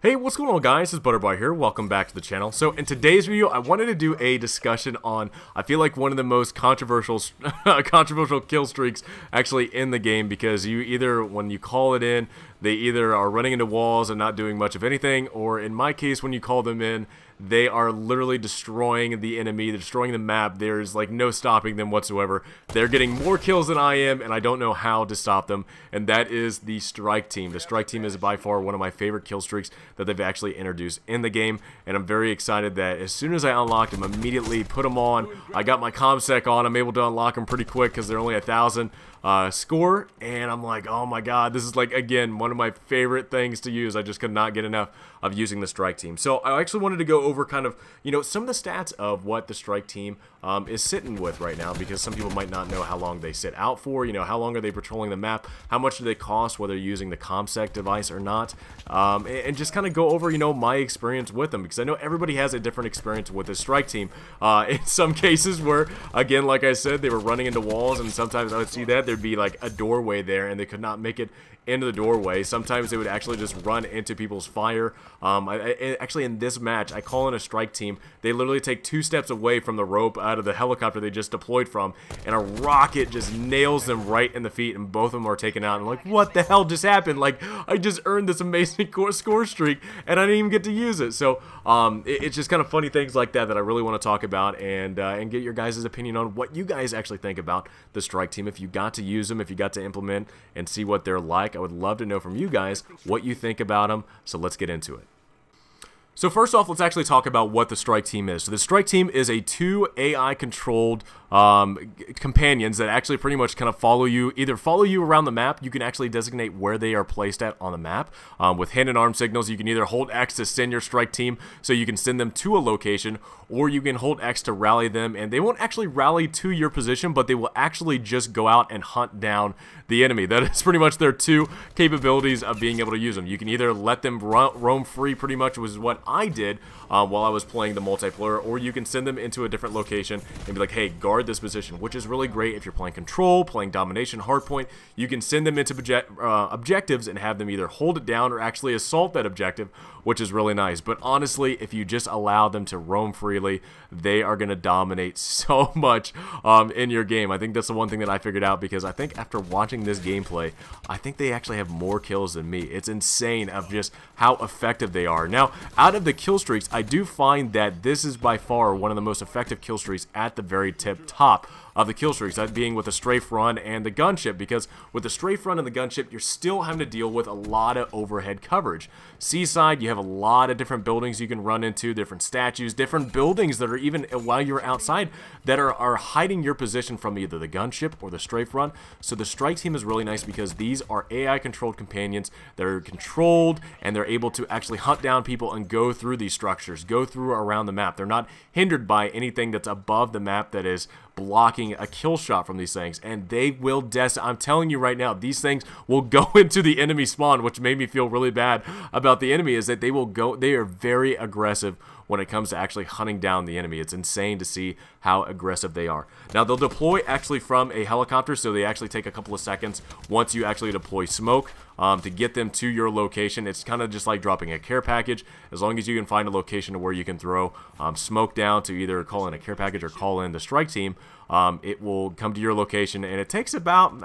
Hey, what's going on, guys? It's Butterbar here. Welcome back to the channel. So in today's video, I wanted to do a discussion on, I feel like, one of the most controversial kill streaks actually in the game, because you either, when you call it in, they either are running into walls and not doing much of anything, or in my case, when you call them in, they are literally destroying the enemy, they're destroying the map. There's like no stopping them whatsoever. They're getting more kills than I am, and I don't know how to stop them, and that is the strike team. The strike team is by far one of my favorite kill streaks that they've actually introduced in the game, and I'm very excited that as soon as I unlocked them, immediately put them on. I got my ComSec on, I'm able to unlock them pretty quick because they're only 1,000 score, and I'm like, oh my god, this is like, again, one of my favorite things to use. I just could not get enough of using the strike team. So I actually wanted to go over kind of, you know, some of the stats of what the strike team is sitting with right now, because some people might not know how long they sit out for. You know, how long are they patrolling the map, how much do they cost, whether you're using the ComSec device or not, and just kind of go over, you know, my experience with them, because I know everybody has a different experience with the strike team. In some cases where, again, like I said, they were running into walls, and sometimes I would see that there'd be like a doorway there and they could not make it into the doorway. Sometimes they would actually just run into people's fire. Actually, in this match, I call in a strike team. They literally take 2 steps away from the rope out of the helicopter they just deployed from, and a rocket just nails them right in the feet, and both of them are taken out. And like, what the hell just happened? Like, I just earned this amazing score streak, and I didn't even get to use it. So, it's just kind of funny things like that that I really want to talk about, and get your guys' opinion on what you guys actually think about the strike team. If you got to use them, if you got to implement and see what they're like, I would love to know from you guys what you think about them. So let's get into it. So first off, let's actually talk about what the strike team is. So the strike team is a 2 AI controlled companions that actually pretty much kind of follow you around the map. You can actually designate where they are placed at on the map. With hand and arm signals, you can either hold X to send your strike team, so you can send them to a location, or you can hold X to rally them, and they won't actually rally to your position, but they will actually just go out and hunt down the enemy. That is pretty much their 2 capabilities of being able to use them. You can either let them roam free, pretty much was what I did while I was playing the multiplayer, or you can send them into a different location and be like, hey, guard this position, which is really great if you're playing control, playing domination, hardpoint. You can send them into objectives and have them either hold it down or actually assault that objective, which is really nice. But honestly, if you just allow them to roam freely, they are going to dominate so much in your game. I think that's the one thing that I figured out, because I think after watching this gameplay, I think they actually have more kills than me. It's insane of just how effective they are. Now, out of the kill streaks, I do find that this is by far one of the most effective kill streaks at the very top of the kill streaks, that being with the strafe run and the gunship, because with the strafe run and the gunship, you're still having to deal with a lot of overhead coverage. Seaside, you have a lot of different buildings you can run into, different statues, different buildings that are even, while you're outside, that are hiding your position from either the gunship or the strafe run. So the strike team is really nice because these are AI controlled companions that are controlled, and they're able to actually hunt down people and go through these structures, go through around the map. They're not hindered by anything that's above the map that is blocking a kill shot from these things, and they will I'm telling you right now, these things will go into the enemy spawn, which made me feel really bad about the enemy, is that they are very aggressive when it comes to actually hunting down the enemy. It's insane to see how aggressive they are. Now, they'll deploy actually from a helicopter, so they actually take a couple of seconds once you actually deploy smoke to get them to your location. It's kind of just like dropping a care package. As long as you can find a location to where you can throw smoke down to either call in a care package or call in the strike team, it will come to your location, and it takes about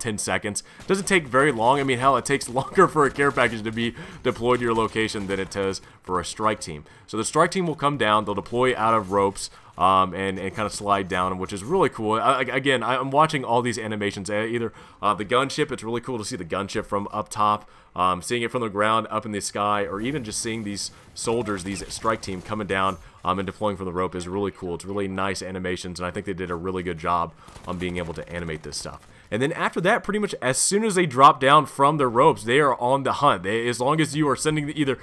10 seconds. It doesn't take very long. I mean, hell, it takes longer for a care package to be deployed to your location than it does for a strike team. So the strike team will come down, they'll deploy out of ropes, and kind of slide down, which is really cool. Again, I'm watching all these animations. Either the gunship, it's really cool to see the gunship from up top, seeing it from the ground up in the sky, or even just seeing these soldiers, these strike team coming down and deploying from the rope is really cool. It's really nice animations, and I think they did a really good job on being able to animate this stuff. And then after that, pretty much as soon as they drop down from their ropes, they are on the hunt. As long as you are sending either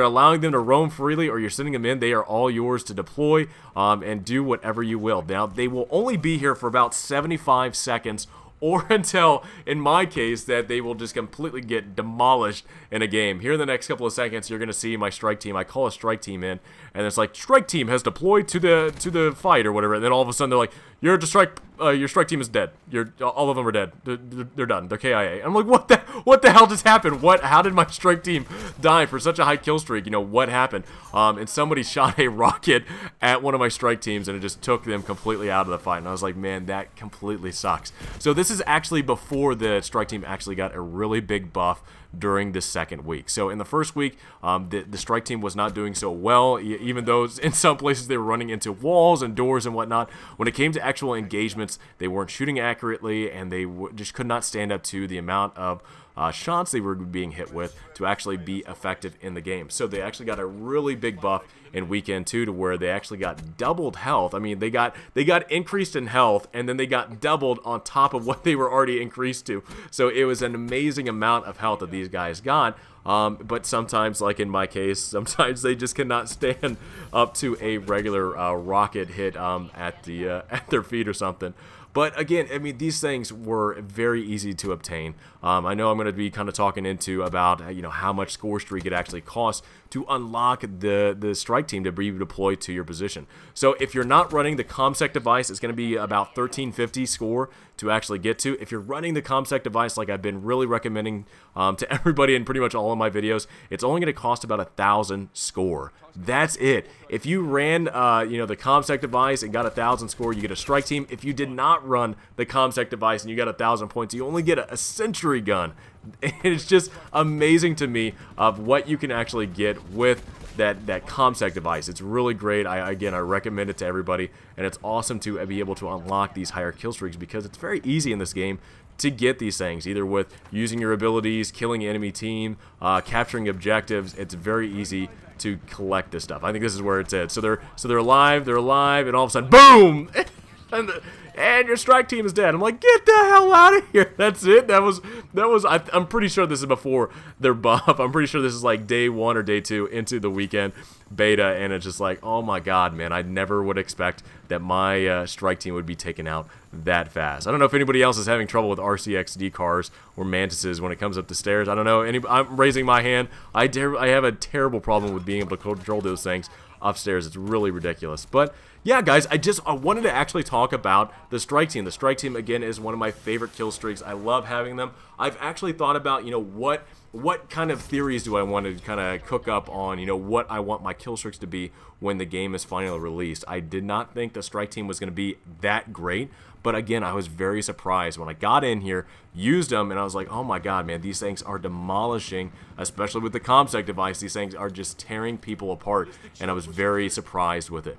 allowing them to roam freely, or you're sending them in, they are all yours to deploy and do whatever you will. Now, they will only be here for about 75 seconds, or until, in my case, that they will just completely get demolished in a game. Here in the next couple of seconds, you're going to see my strike team. I call a strike team in, and it's like, strike team has deployed to the fight, or whatever, and then all of a sudden they're like, you're to strike your strike team is dead. All of them are dead. They're done. They're KIA. I'm like, what the hell just happened? How did my strike team die for such a high kill streak? You know, what happened? And somebody shot a rocket at one of my strike teams, and it just took them completely out of the fight. And I was like, man, that completely sucks. So this is actually before the strike team actually got a really big buff during the second week. So in the first week, the strike team was not doing so well, even though in some places they were running into walls and doors and whatnot. When it came to actual engagements, they weren't shooting accurately, and they just could not stand up to the amount of shots they were being hit with to actually be effective in the game. So they actually got a really big buff in weekend 2 to where they actually got doubled health. I mean, they got increased in health, and then they got doubled on top of what they were already increased to. So it was an amazing amount of health that these guys got. But sometimes, like in my case, sometimes they just cannot stand up to a regular rocket hit at their feet or something. But again, I mean, these things were very easy to obtain. I know I'm going to be kind of talking into about, you know, how much score streak it actually costs to unlock the strike team to be deployed to your position. So if you're not running the ComSec device, it's going to be about 1350 score to actually get to. If you're running the ComSec device, like I've been really recommending to everybody in pretty much all of my videos, it's only going to cost about 1,000 score. That's it. If you ran, you know, the ComSec device and got 1,000 score, you get a strike team. If you did not run the ComSec device and you got 1,000 points, you only get a century gun. It's just amazing to me of what you can actually get with that ComSec device. It's really great. Again, I recommend it to everybody, and it's awesome to be able to unlock these higher kill streaks because it's very easy in this game to get these things, either with using your abilities, killing enemy team, capturing objectives. It's very easy to collect this stuff. I think this is where it's at. So they're alive, and all of a sudden, boom! And your strike team is dead. I'm like, get the hell out of here. That's it. That was. I'm pretty sure this is before their buff. I'm pretty sure this is like day 1 or day 2 into the weekend beta, and it's just like, oh my god, man, I never would expect that my strike team would be taken out that fast. I don't know if anybody else is having trouble with RCXD cars or mantises when it comes up the stairs. I don't know. I'm raising my hand. I have a terrible problem with being able to control those things upstairs. It's really ridiculous. But yeah, guys, I wanted to actually talk about the strike team. The strike team, again, is one of my favorite kill streaks. I love having them. I've actually thought about, you know, what kind of theories do I want to kind of cook up on, you know, what I want my kill streaks to be when the game is finally released. I did not think the strike team was going to be that great, but again, I was very surprised when I got in here, used them, and I was like, oh my god, man, these things are demolishing, especially with the ComSec device. These things are just tearing people apart, and I was very surprised with it.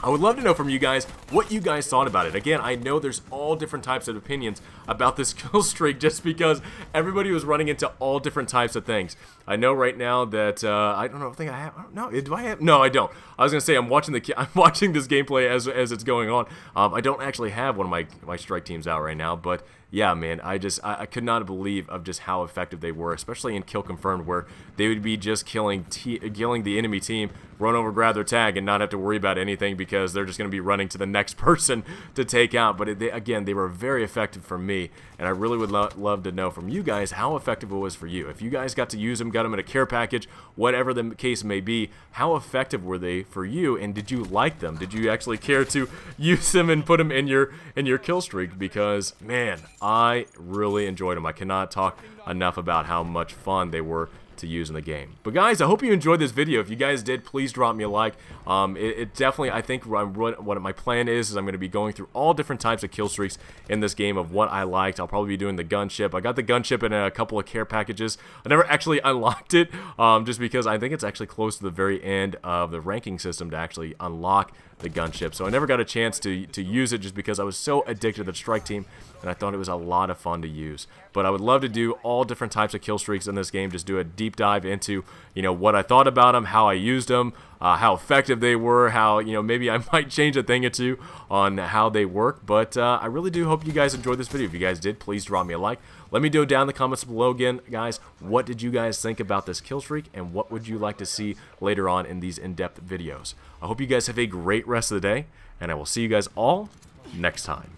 I would love to know from you guys what you guys thought about it. Again, I know there's all different types of opinions about this kill streak just because everybody was running into all different types of things. I know right now that I don't know. I think I have. No, do I have? No, I don't. I was gonna say I'm watching this gameplay as it's going on. I don't actually have one of my strike teams out right now, but yeah, man, I could not believe of just how effective they were, especially in Kill Confirmed, where they would be just killing the enemy team, run over, grab their tag, and not have to worry about anything because they're just going to be running to the next person to take out. But again, they were very effective for me, and I really would love to know from you guys how effective it was for you. If you guys got to use them, got them in a care package, whatever the case may be, how effective were they for you, and did you like them? Did you actually care to use them and put them in your kill streak? Because, man, I really enjoyed them. I cannot talk enough about how much fun they were to use in the game. But guys, I hope you enjoyed this video. If you guys did, please drop me a like. It definitely, I think what my plan is I'm going to be going through all different types of kill streaks in this game of what I liked. I'll probably be doing the gunship. I got the gunship in a couple of care packages. I never actually unlocked it just because I think it's actually close to the very end of the ranking system to actually unlock the gunship. So I never got a chance to use it just because I was so addicted to the strike team, and I thought it was a lot of fun to use. But I would love to do all different types of kill streaks in this game, just do a deep dive into, you know, what I thought about them, how I used them, how effective they were, how, you know, maybe I might change a thing or two on how they work. But I really do hope you guys enjoyed this video. If you guys did, please drop me a like. Let me know down in the comments below again, guys, what did you guys think about this kill streak, and what would you like to see later on in these in-depth videos? I hope you guys have a great rest of the day, and I will see you guys all next time.